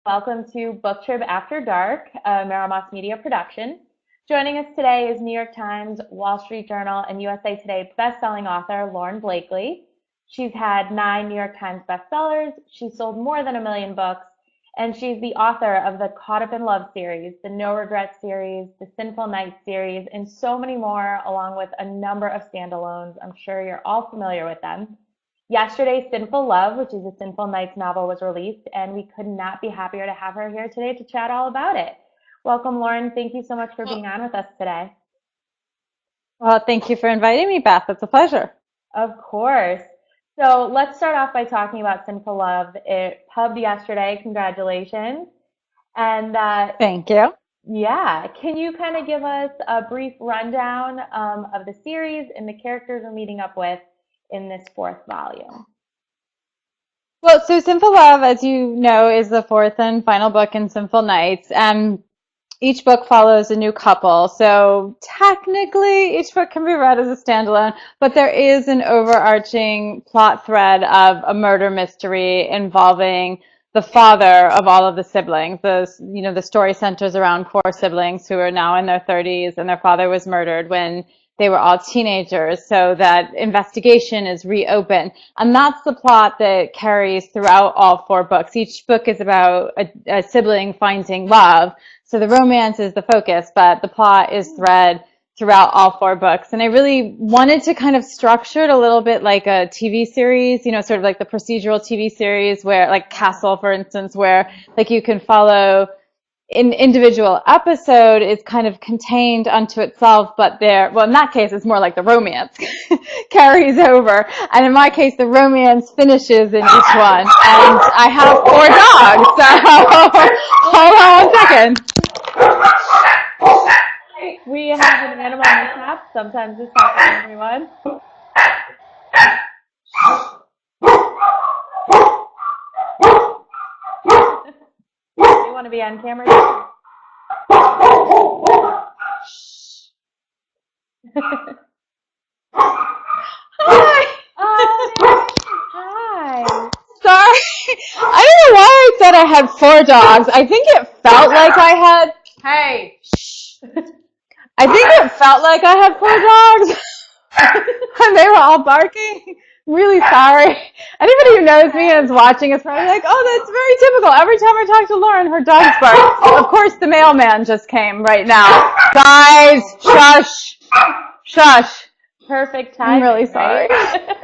Welcome to BookTrib After Dark, a Merrimack Media production. Joining us today is New York Times, Wall Street Journal, and USA Today bestselling author Lauren Blakely. She's had 9 New York Times bestsellers, she's sold more than 1 million books, and she's the author of the Caught Up in Love series, the No Regrets series, the Sinful series, and so many more, along with a number of standalones. I'm sure you're all familiar with them. Yesterday, Sinful Love, which is a Sinful Nights novel, was released, and we could not be happier to have her here today to chat all about it. Welcome, Lauren. Thank you so much for being on with us today. Well, thank you for inviting me, Beth. It's a pleasure. Of course. So let's start off by talking about Sinful Love. It pubbed yesterday. Congratulations. And Thank you. yeah, can you kind of give us a brief rundown of the series and the characters we're meeting up with in this 4th volume? Well, so Sinful Love, as you know, is the 4th and final book in Sinful Nights. And each book follows a new couple. So technically, each book can be read as a standalone, but there is an overarching plot thread of a murder mystery involving the father of all of the siblings. The story centers around 4 siblings who are now in their 30s, and their father was murdered when they were all teenagers. So that investigation is reopened. And that's the plot that carries throughout all 4 books. Each book is about a sibling finding love. So the romance is the focus, but the plot is thread throughout all 4 books. And I really wanted to kind of structure it a little bit like a TV series, sort of like the procedural TV series where, like Castle, for instance, where like you can follow an individual episode is kind of contained unto itself, but in that case, it's more like the romance carries over. And in my case, the romance finishes in each one. And I have 4 dogs, so hold on 1 second. We have an animal mishap. Sometimes this happens, everyone. You want to be on camera? Hi. Hi. Sorry. I don't know why I said I had 4 dogs. I think it felt like I had. Hey. I think it felt like I had 4 dogs. And they were all barking. Really sorry. Anybody who knows me and is watching is probably like, oh, that's very typical. Every time I talk to Lauren, her dogs bark. Of course, the mailman just came right now. Guys, shush. Shush. Perfect timing. I'm really sorry. Right?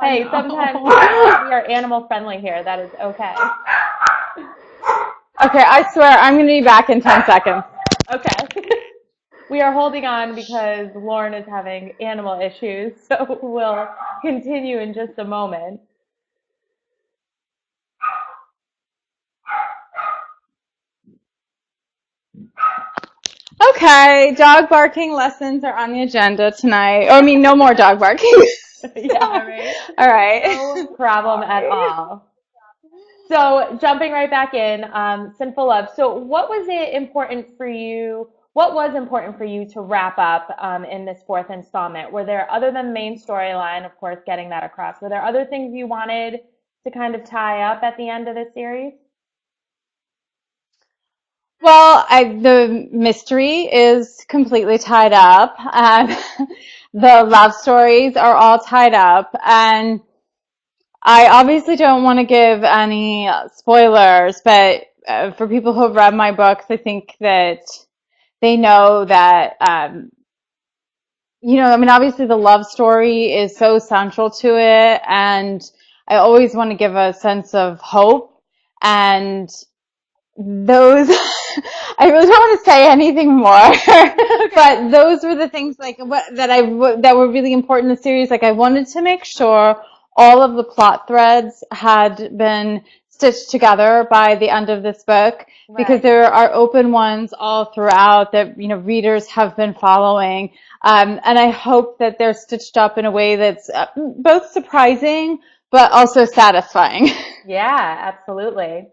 Hey, sometimes we are animal friendly here. That is okay. Okay, I swear I'm going to be back in 10 seconds. Okay. We are holding on because Lauren is having animal issues, so we'll continue in just a moment. Okay, dog barking lessons are on the agenda tonight. Oh, I mean, no more dog barking. Yeah, right? All right. No problem at all. So jumping right back in, Sinful Love. So what was important for you to wrap up in this 4th installment? Were there, other than the main storyline, of course, getting that across, were there other things you wanted to kind of tie up at the end of this series? Well, the mystery is completely tied up. The love stories are all tied up. And I obviously don't want to give any spoilers, but for people who have read my books, I think that they know that, obviously the love story is so central to it. And I always want to give a sense of hope. And those, I really don't want to say anything more, but those were the things that were really important in the series. Like I wanted to make sure all of the plot threads had been stitched together by the end of this book, because there are open ones all throughout that, readers have been following. And I hope that they're stitched up in a way that's both surprising, but also satisfying. Yeah, absolutely.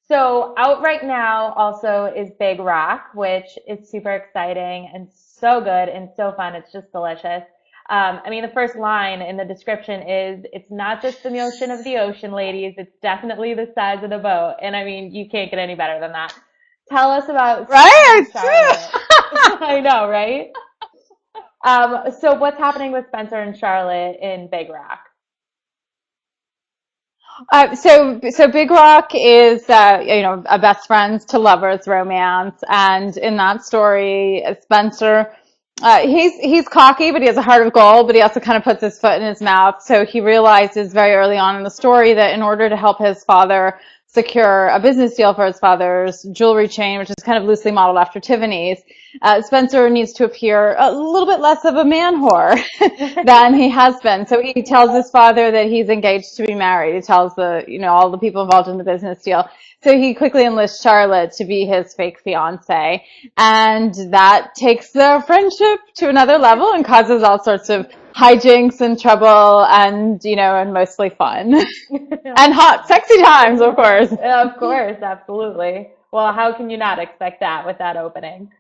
So out right now also is Big Rock, which is super exciting and so good and so fun. It's just delicious. I mean, the first line in the description is, "It's not just the motion of the ocean, ladies. It's definitely the size of the boat." And I mean, you can't get any better than that. Tell us about Spencer Right? and Charlotte. I know, right? So what's happening with Spencer and Charlotte in Big Rock? So Big Rock is, a best friends to lovers romance. And in that story, Spencer, he's cocky, but he has a heart of gold, but he also kind of puts his foot in his mouth. So he realizes very early on in the story that in order to help his father secure a business deal for his father's jewelry chain, which is kind of loosely modeled after Tiffany's, Spencer needs to appear a little bit less of a man whore than he has been. So he tells his father that he's engaged to be married. He tells all the people involved in the business deal. So he quickly enlists Charlotte to be his fake fiance. And that takes their friendship to another level and causes all sorts of hijinks and trouble and mostly fun. And hot, sexy times, of course. Of course, absolutely. Well, how can you not expect that with that opening?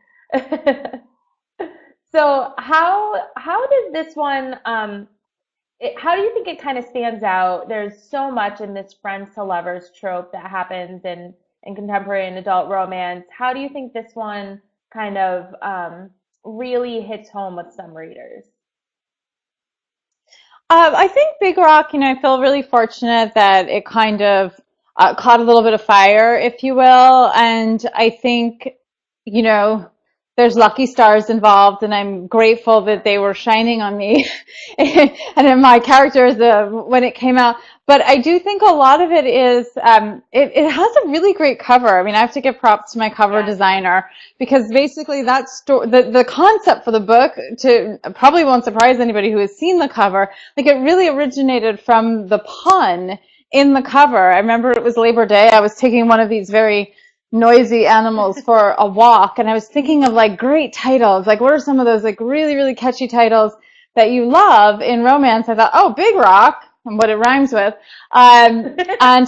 So how did this one how do you think it kind of stands out? There's so much in this friends to lovers trope that happens in contemporary and adult romance. How do you think this one kind of really hits home with some readers? I think Big Rock, I feel really fortunate that it kind of caught a little bit of fire, if you will. And I think, you know, there's lucky stars involved, and I'm grateful that they were shining on me and in my characters when it came out. But I do think a lot of it is, it has a really great cover. I mean, I have to give props to my cover Yeah. designer, because basically that the concept for the book, probably won't surprise anybody who has seen the cover. Like, it really originated from the pun in the cover. I remember it was Labor Day. I was taking one of these very noisy animals for a walk, and I was thinking of like great titles. Like, what are some of those like really, really catchy titles that you love in romance? I thought, oh, Big Rock, and what it rhymes with. And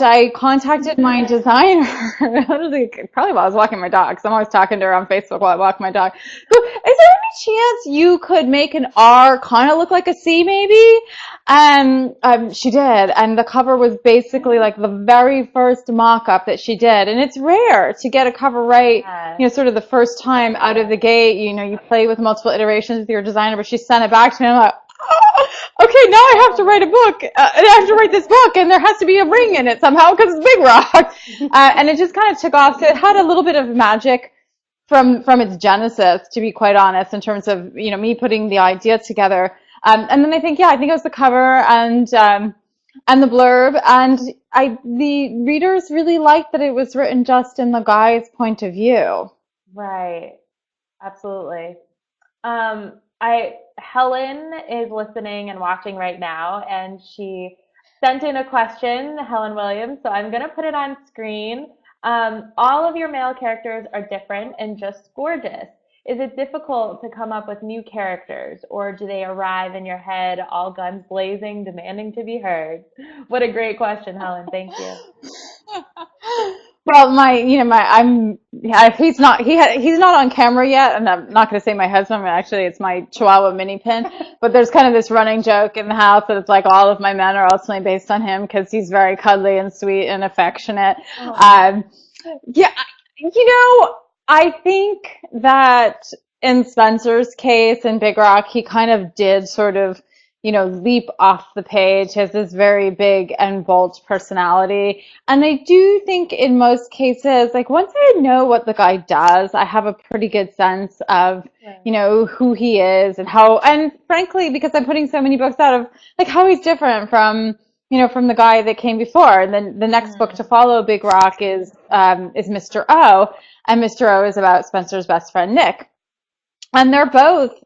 I contacted my designer, probably while I was walking my dog, because I'm always talking to her on Facebook while I walk my dog. Is there any chance you could make an R kind of look like a C, maybe? And she did, and the cover was basically like the very first mock-up that she did. And it's rare to get a cover right, Yeah. sort of the first time out of the gate. You play with multiple iterations with your designer, but she sent it back to me, and I'm like, okay, now I have to write a book, and I have to write this book, and there has to be a ring in it somehow because it's Big Rock. And it just kind of took off. So it had a little bit of magic from its genesis, to be quite honest, in terms of me putting the idea together. And then I think it was the cover and the blurb, and the readers really liked that it was written just in the guy's point of view. Right. Absolutely. Helen is listening and watching right now, and she sent in a question, Helen Williams, so I'm gonna put it on screen. All of your male characters are different and just gorgeous. Is it difficult to come up with new characters, or do they arrive in your head all guns blazing, demanding to be heard? What a great question, Helen. Thank you. Well, he's not on camera yet, and I'm not going to say my husband, but actually it's my Chihuahua mini pin. But there's kind of this running joke in the house that it's like all of my men are ultimately based on him because he's very cuddly and sweet and affectionate. Oh. Yeah, I think that in Spencer's case in Big Rock, he kind of did sort of, leap off the page. He has this very big and bold personality. And I do think in most cases, like, once I know what the guy does, I have a pretty good sense of, who he is and and frankly, because I'm putting so many books out, of like how he's different from the guy that came before. And then the next book to follow Big Rock is Mr. O, and Mr. O is about Spencer's best friend, Nick. And they're both,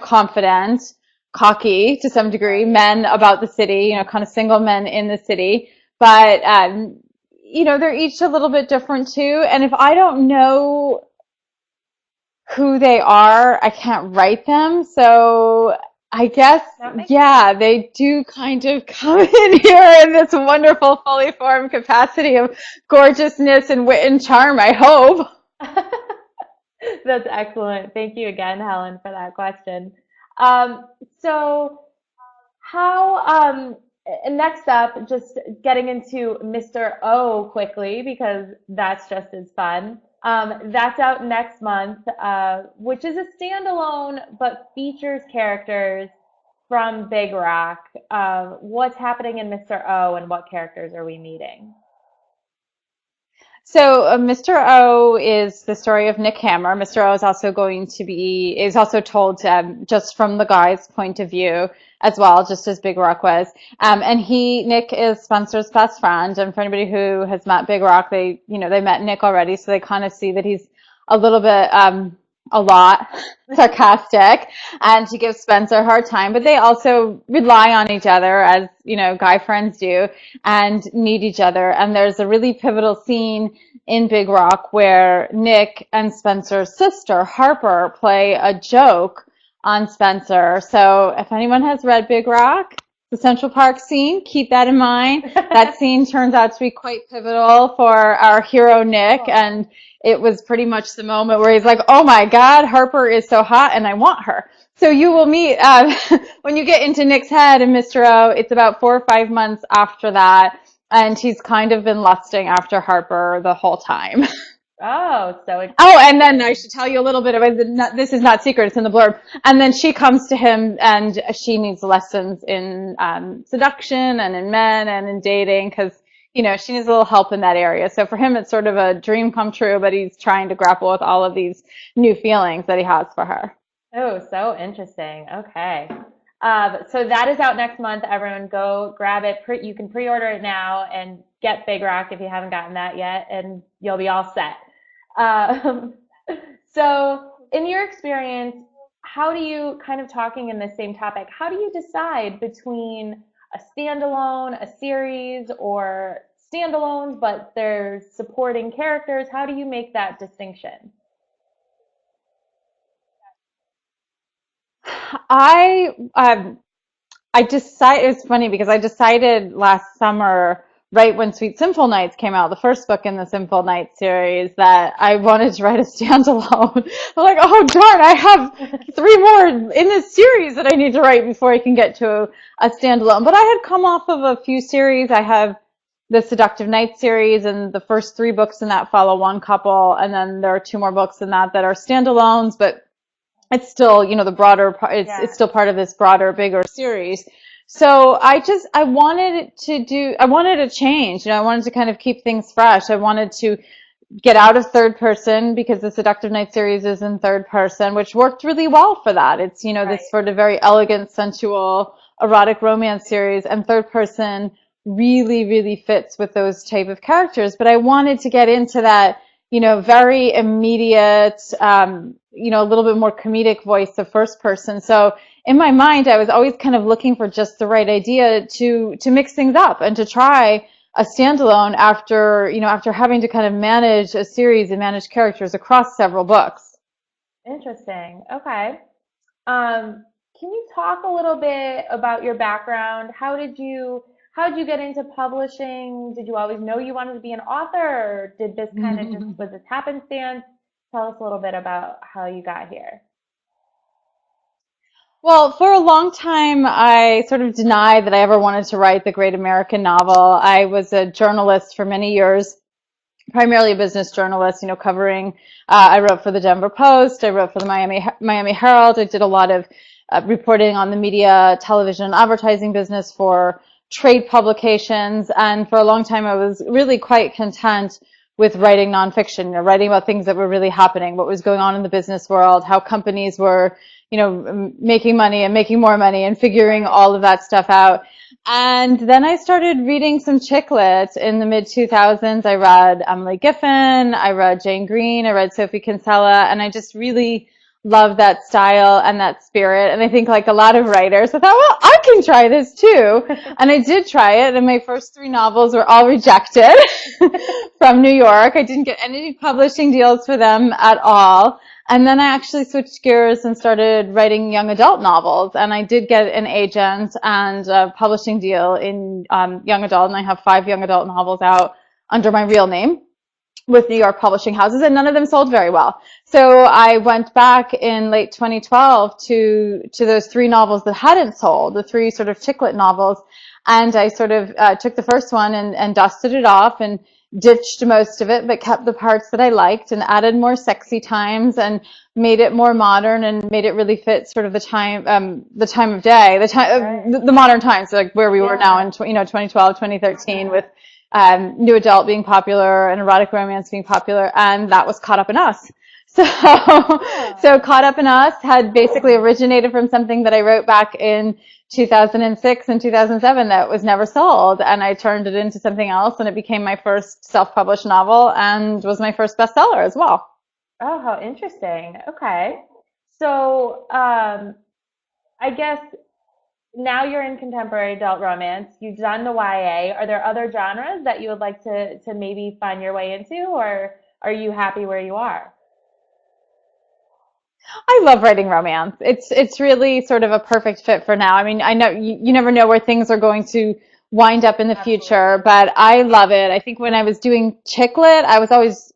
confident, cocky to some degree, men about the city, kind of single men in the city. But, they're each a little bit different too. And if I don't know who they are, I can't write them. So I guess, they do kind of come in here in this wonderful, fully formed capacity of gorgeousness and wit and charm, I hope. That's excellent. Thank you again, Helen, for that question. So how, next up, just getting into Mr. O quickly because that's just as fun. That's out next month, which is a standalone but features characters from Big Rock. What's happening in Mr. O and what characters are we meeting? So Mr. O is the story of Nick Hammer. Mr. O is also is also told just from the guy's point of view as well, just as Big Rock was. And Nick is Spencer's best friend. And for anybody who has met Big Rock, they met Nick already, so they kind of see that he's a little bit, a lot sarcastic, and he gives Spencer a hard time, but they also rely on each other as, guy friends do, and need each other. And there's a really pivotal scene in Big Rock where Nick and Spencer's sister, Harper, play a joke on Spencer. So if anyone has read Big Rock, the Central Park scene, keep that in mind. That scene turns out to be quite pivotal for our hero, Nick, and it was pretty much the moment where he's like, oh my God, Harper is so hot and I want her. So you will meet, when you get into Nick's head and Mr. O, it's about 4 or 5 months after that. And he's kind of been lusting after Harper the whole time. Oh, so Oh, and then I should tell you a little bit about this is not secret, it's in the blurb. And then she comes to him and she needs lessons in seduction and in men and in dating because, she needs a little help in that area. So for him, it's sort of a dream come true, but he's trying to grapple with all of these new feelings that he has for her. Oh, so interesting. Okay. So that is out next month. Everyone go grab it. You can pre-order it now and get Big Rock if you haven't gotten that yet, and you'll be all set. Um, so in your experience, how do you, kind of talking in the same topic, how do you decide between a standalone, a series, or standalones, but there's supporting characters? How do you make that distinction? I um, I decided, it's funny because I decided last summer, right when Sweet Sinful Nights came out, the first book in the Sinful Nights series, that I wanted to write a standalone. I'm like, oh darn, I have 3 more in this series that I need to write before I can get to a standalone. But I had come off of a few series. I have the Seductive Night series, and the first 3 books in that follow one couple, and then there are 2 more books in that are standalones, but it's still, the broader, it's still part of this broader, bigger series. So I wanted a change. I wanted to kind of keep things fresh. I wanted to get out of third person because the Seductive Night series is in third person, which worked really well for that. It's, Right. this sort of very elegant, sensual, erotic romance series, and third person really, really fits with those type of characters. But I wanted to get into that, very immediate, a little bit more comedic voice of first person. So in my mind, I was always kind of looking for just the right idea to mix things up and to try a standalone after having to kind of manage a series and manage characters across several books. Interesting. Okay. Can you talk a little bit about your background? How did you get into publishing? Did you always know you wanted to be an author, or did this kind of just was this happenstance? Tell us a little bit about how you got here. Well, for a long time, I sort of denied that I ever wanted to write the great American novel. I was a journalist for many years, primarily a business journalist, covering, I wrote for the Denver Post, I wrote for the Miami Herald, I did a lot of reporting on the media, television, and advertising business for trade publications, and for a long time I was really quite content with writing nonfiction, writing about things that were really happening, what was going on in the business world, how companies were, making money and making more money and figuring all of that stuff out. And then I started reading some chick lit in the mid 2000s. I read Emily Giffin, I read Jane Green, I read Sophie Kinsella, and I just really loved that style and that spirit. And I think, like a lot of writers, I thought, well, I can try this too. And I did try it, and my first 3 novels were all rejected from New York. I didn't get any publishing deals for them at all. And then I actually switched gears and started writing young adult novels. And I did get an agent and a publishing deal in young adult, and I have 5 young adult novels out under my real name. with New York publishing houses, and none of them sold very well. So I went back in late 2012 to those three novels that hadn't sold, the three sort of chick lit novels, and I sort of took the first one and dusted it off and ditched most of it, but kept the parts that I liked and added more sexy times and made it more modern and made it really fit sort of the time of day, the modern times, like where we were now in 2012, 2013 with new adult being popular and erotic romance being popular, and that was Caught Up in Us. So, so Caught Up in Us had basically originated from something that I wrote back in 2006 and 2007 that was never sold, and I turned it into something else, and it became my first self-published novel and was my first bestseller as well. Oh, how interesting. Okay. So, I guess now you're in contemporary adult romance. You've done the YA. Are there other genres that you would like to maybe find your way into, or are you happy where you are? I love writing romance. It's really sort of a perfect fit for now. I mean, I know you never know where things are going to wind up in the future, but I love it. I think when I was doing chick lit, I was always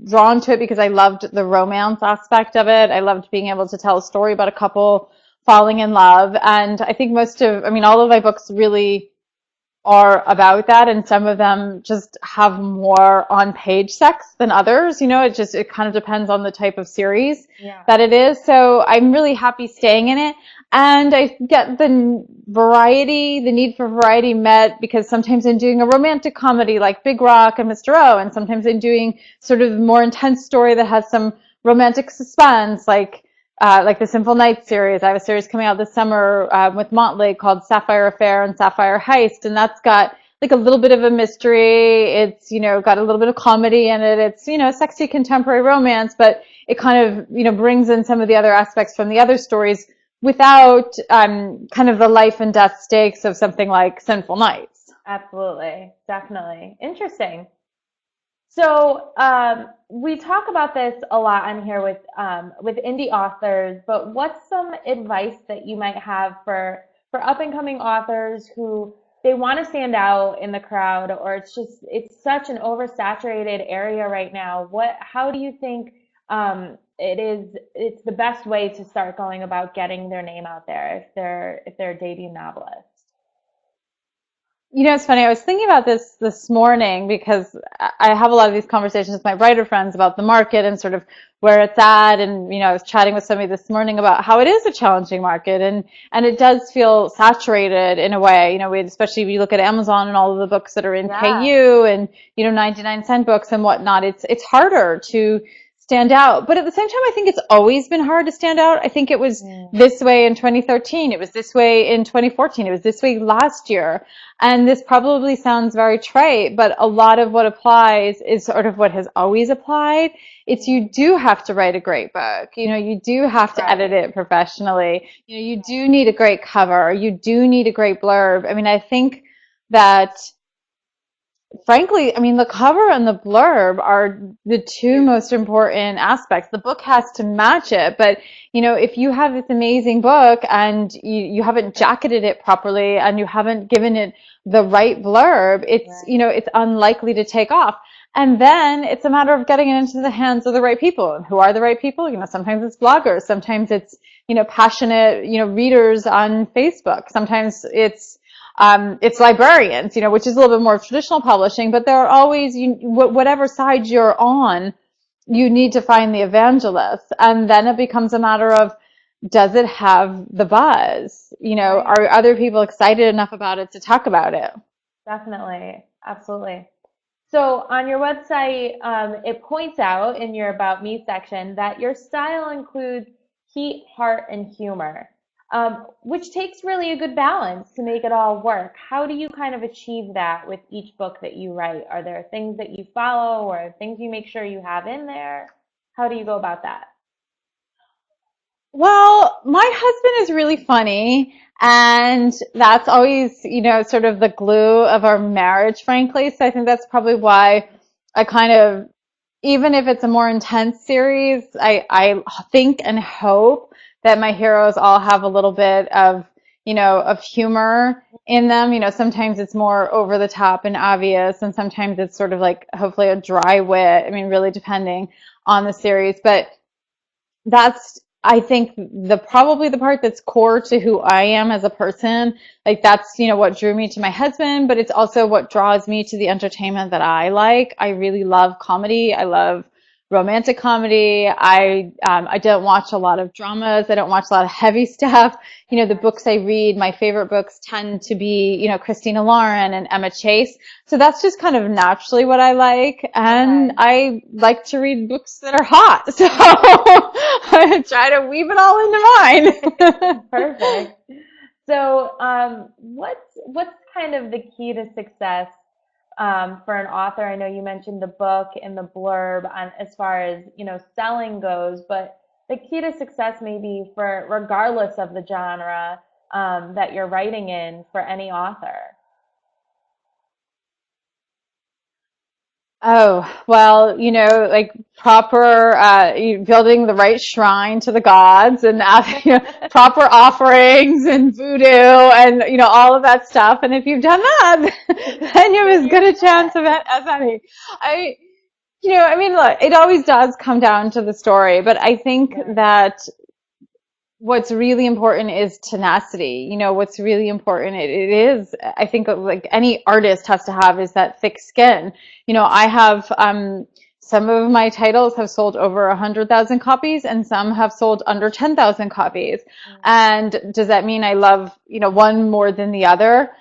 drawn to it because I loved the romance aspect of it. I loved being able to tell a story about a couple falling in love. And I think all of my books really are about that, and some of them just have more on page sex than others. It kind of depends on the type of series that it is. So I'm really happy staying in it, and I get the need for variety met because sometimes I'm doing a romantic comedy like Big Rock and Mr. O, and sometimes I'm doing sort of more intense story that has some romantic suspense like the Sinful series. I have a series coming out this summer with Motley called Sapphire Affair and Sapphire Heist, and that's got like a little bit of a mystery. It's got a little bit of comedy in it. It's sexy contemporary romance, but it kind of brings in some of the other aspects from the other stories without kind of the life and death stakes of something like Sinful Nights. Absolutely, definitely interesting. So we talk about this a lot on here with indie authors, but what's some advice that you might have for up and coming authors who they want to stand out in the crowd, or it's such an oversaturated area right now? How do you think it's the best way to start going about getting their name out there if they're a debut novelist? It's funny. I was thinking about this morning because I have a lot of these conversations with my writer friends about the market and sort of where it's at. And, I was chatting with somebody this morning about how it is a challenging market, and it does feel saturated in a way. Especially if you look at Amazon and all of the books that are in KU and, 99-cent books and whatnot, it's harder to stand out. But at the same time, I think it's always been hard to stand out. I think it was this way in 2013. It was this way in 2014. It was this way last year. And this probably sounds very trite, but a lot of what applies is sort of what has always applied. It's you do have to write a great book. You do have to edit it professionally. You do need a great cover. You do need a great blurb. I mean, I think that frankly, the cover and the blurb are the two most important aspects. The book has to match it, but if you have this amazing book and you haven't jacketed it properly and you haven't given it the right blurb, it's unlikely to take off. And then it's a matter of getting it into the hands of the right people. And who are the right people? Sometimes it's bloggers, sometimes it's passionate readers on Facebook, sometimes it's librarians, which is a little bit more traditional publishing, but there are always, whatever side you're on, you need to find the evangelist. And then it becomes a matter of, does it have the buzz? Are other people excited enough about it to talk about it? Definitely. Absolutely. So on your website, it points out in your About Me section that your style includes heat, heart, and humor. Which takes really a good balance to make it all work. How do you kind of achieve that with each book that you write? Are there things that you follow or things you make sure you have in there? How do you go about that? Well, my husband is really funny, and that's always, sort of the glue of our marriage, frankly. So I think that's probably why I kind of, even if it's a more intense series, I think and hope that my heroes all have a little bit of, of humor in them. Sometimes it's more over the top and obvious, and sometimes it's sort of like hopefully a dry wit. I mean, really depending on the series. But that's, I think, probably the part that's core to who I am as a person. Like that's, what drew me to my husband, but it's also what draws me to the entertainment that I like. I really love comedy. I love romantic comedy. I don't watch a lot of dramas. I don't watch a lot of heavy stuff. The books I read, my favorite books tend to be, Christina Lauren and Emma Chase. So that's just kind of naturally what I like. And I like to read books that are hot. So I try to weave it all into mine. Perfect. So, what's kind of the key to success for an author? I know you mentioned the book and the blurb on as far as selling goes, but the key to success maybe for regardless of the genre that you're writing in for any author. Oh, well, like proper, building the right shrine to the gods and proper offerings and voodoo and, all of that stuff. And if you've done that, then you have as good a chance of it as any. I mean, look, it always does come down to the story, but I think that what's really important is tenacity. What's really important, it is, I think, like any artist has to have, is that thick skin. I have, some of my titles have sold over 100,000 copies and some have sold under 10,000 copies. And does that mean I love, one more than the other?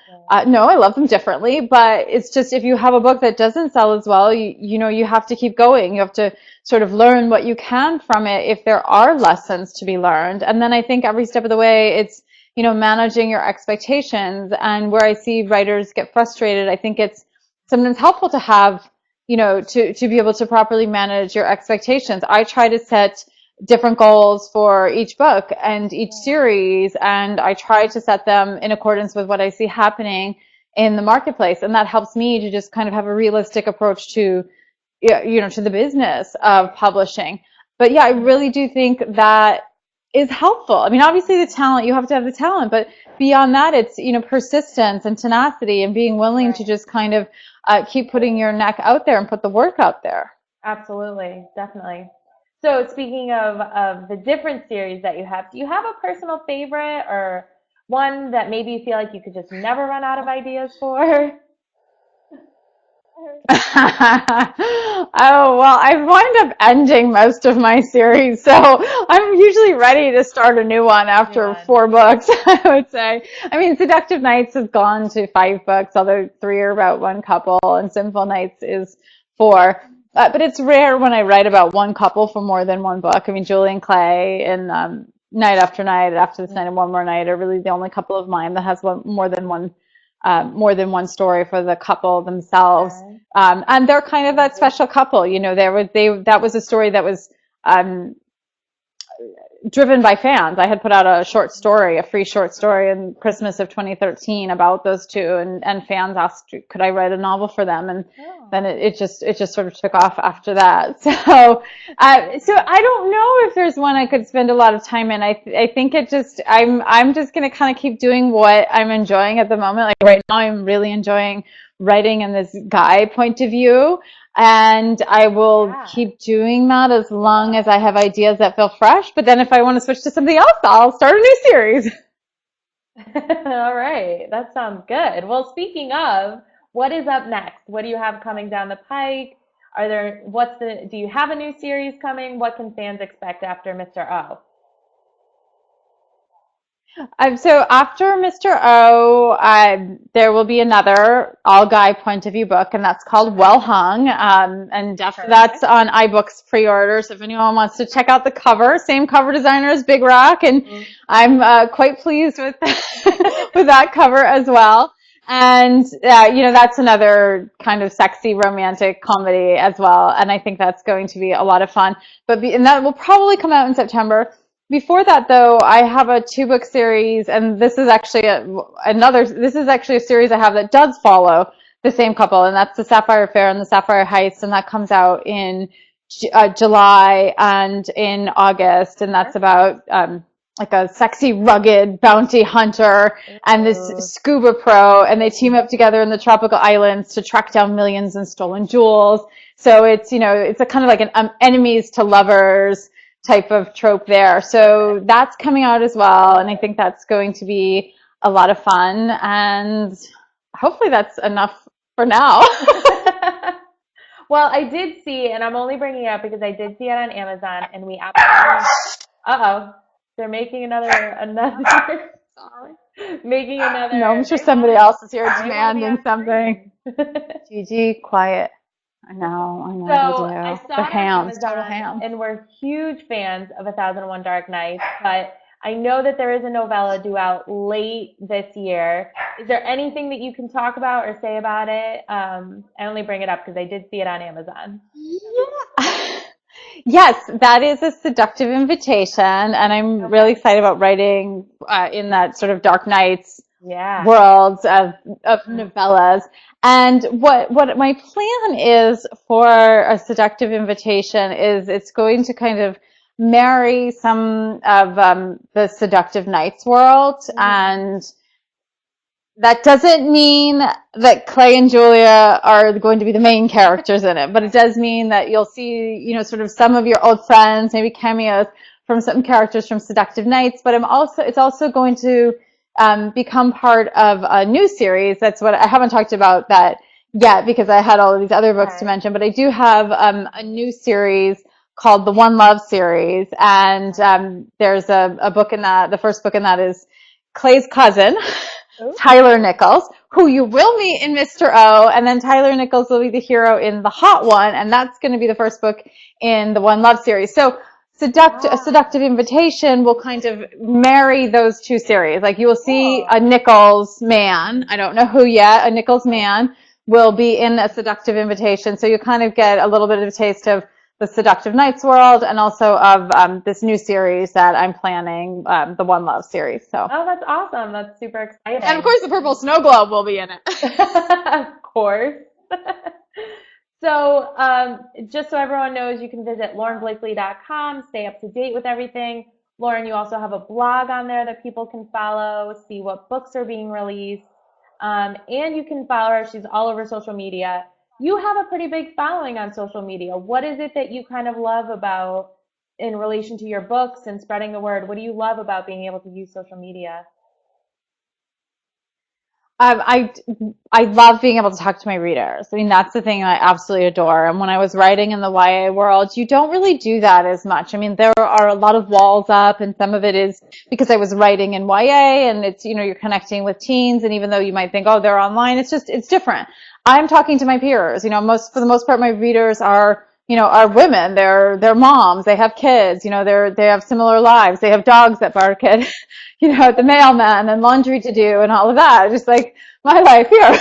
No, I love them differently, but it's just, if you have a book that doesn't sell as well, you have to keep going. You have to sort of learn what you can from it if there are lessons to be learned. And then I think every step of the way, it's, managing your expectations. And where I see writers get frustrated, I think it's sometimes helpful to have, to be able to properly manage your expectations. I try to set different goals for each book and each series, and I try to set them in accordance with what I see happening in the marketplace. And that helps me to just kind of have a realistic approach to, to the business of publishing. But yeah, I really do think that is helpful. I mean, obviously the talent, you have to have the talent, but beyond that, it's, persistence and tenacity and being willing to just kind of keep putting your neck out there and put the work out there. Absolutely, definitely. So speaking of the different series that you have, do you have a personal favorite or one that maybe you feel like you could just never run out of ideas for? Oh, well, I wind up ending most of my series, so I'm usually ready to start a new one after 4 books, I would say. I mean, Seductive Nights has gone to 5 books, although 3 are about one couple, and Sinful Nights is 4. But it's rare when I write about one couple for more than one book. I mean, Julie and Clay and Night After Night, After This Night and One More Night are really the only couple of mine that has more than one story for the couple themselves. And they're kind of that special couple. That was a story that was driven by fans. I had put out a free short story in Christmas of 2013 about those two, and fans asked, could I write a novel for them? And then it just sort of took off after that. So I don't know if there's one I could spend a lot of time in. I think I'm just going to kind of keep doing what I'm enjoying at the moment. Like right now, I'm really enjoying writing in this guy point of view. And I will keep doing that as long as I have ideas that feel fresh. But then if I want to switch to something else, I'll start a new series. All right. That sounds good. Well, speaking of, what is up next? What do you have coming down the pike? Do you have a new series coming? What can fans expect after Mr. O? So after Mr. O, there will be another all-guy point of view book, and that's called Well Hung. And that's on iBooks pre-order. So if anyone wants to check out the cover, same cover designer as Big Rock, and I'm quite pleased with with that cover as well. And that's another kind of sexy romantic comedy as well, and I think that's going to be a lot of fun. And that will probably come out in September. Before that, though, I have a 2-book series, and this is actually a series I have that does follow the same couple, and that's the Sapphire Affair and the Sapphire Heights, and that comes out in July and in August, and that's about like a sexy, rugged bounty hunter and this Ooh. scuba pro, and they team up together in the tropical islands to track down millions in stolen jewels. So it's, it's a kind of like an enemies to lovers type of trope there. So that's coming out as well, and I think that's going to be a lot of fun, and hopefully that's enough for now. Well, I did see, and I'm only bringing it up because I did see it on Amazon, and we absolutely, uh-oh, they're making another, Sorry. making another, No, I'm sure they want somebody it. else is here They want to be demanding on something. screen. Gigi, quiet. I know So I they do. saw They're it on hams, total Amazon, hams. and we're huge fans of 1001 Dark Nights, but I know that there is a novella due out late this year. Is there anything that you can talk about or say about it? I only bring it up because I did see it on Amazon. Yeah. Yes, that is a seductive invitation, and I'm really Okay. excited about writing in that sort of Dark Nights Yeah. world of novellas. And what my plan is for a seductive invitation is it's going to kind of marry some of the seductive nights world, Mm. and that doesn't mean that Clay and Julia are going to be the main characters in it, but it does mean that you'll see, sort of some of your old friends, maybe cameos from some characters from Seductive Nights. But it's also going to become part of a new series. That's what I haven't talked about that yet because I had all of these other books to Okay. mention. But I do have a new series called the One Love series, and there's a book in that. The first book in that is Clay's cousin. Tyler Ooh. Nichols, who you will meet in Mr. O, and then Tyler Nichols will be the hero in The Hot One, and that's going to be the first book in the One Love series. So a Wow. seductive invitation will kind of marry those two series. Like you will see Cool. a Nichols man, I don't know who yet, a Nichols man will be in a seductive invitation. So you kind of get a little bit of a taste of the Seductive Nights world and also of this new series that I'm planning, the One Love series. So. Oh, that's awesome. That's super And of exciting. course, the purple snow globe will be in it. Of course. So, just so everyone knows, you can visit laurenblakely.com, stay up to date with everything. Lauren, you also have a blog on there that people can follow, see what books are being released, and you can follow her. She's all over social media. You have a pretty big following on social media. What is it that you kind of love about in relation to your books and spreading the word? What do you love about being able to use social media? Um, I I love being able to talk to my readers. I mean, that's the thing I absolutely adore. And when I was writing in the YA world, you don't really do that as much. I mean, there are a lot of walls up, and some of it is because I was writing in YA, and it's you're connecting with teens, and even though you might think, oh, they're online, it's different. I'm talking to my peers. For the most part, my readers are women. They're moms. They have kids. They have similar lives. They have dogs that bark at the mailman and laundry to do and all of that. Just like my life here.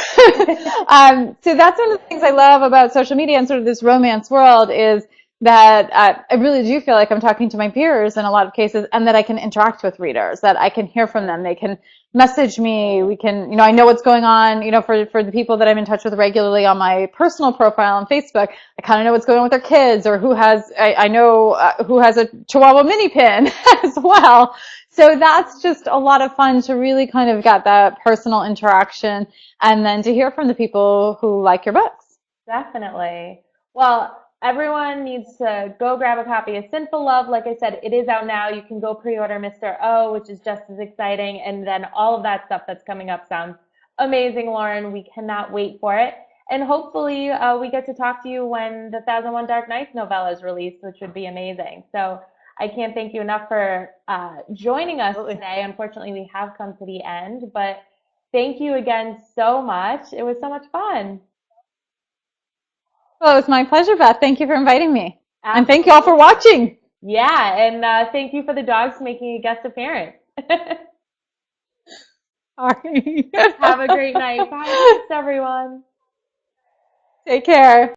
So that's one of the things I love about social media and sort of this romance world is that I really do feel like I'm talking to my peers in a lot of cases, and that I can interact with readers, that I can hear from them. They can message me. We can, I know what's going on, for the people that I'm in touch with regularly on my personal profile on Facebook. I kind of know what's going on with their kids, or I know who has a Chihuahua mini pin as well. So that's just a lot of fun to really kind of get that personal interaction and then to hear from the people who like your books. Definitely. Well, everyone needs to go grab a copy of Sinful Love. Like I said, it is out now. You can go pre-order Mr. O, which is just as exciting. And then all of that stuff that's coming up sounds amazing, Lauren. We cannot wait for it. And hopefully we get to talk to you when the 1001 Dark Nights novella is released, which would be amazing. So I can't thank you enough for joining us Absolutely. today. Unfortunately, we have come to the end, but thank you again so much. It was so much fun. Well, it was my pleasure, Beth. Thank you for inviting me. And thank you all for Absolutely. watching. Yeah, and thank you for the dogs making a guest appearance. Sorry. Have a great night. Bye, thanks, everyone. Take care.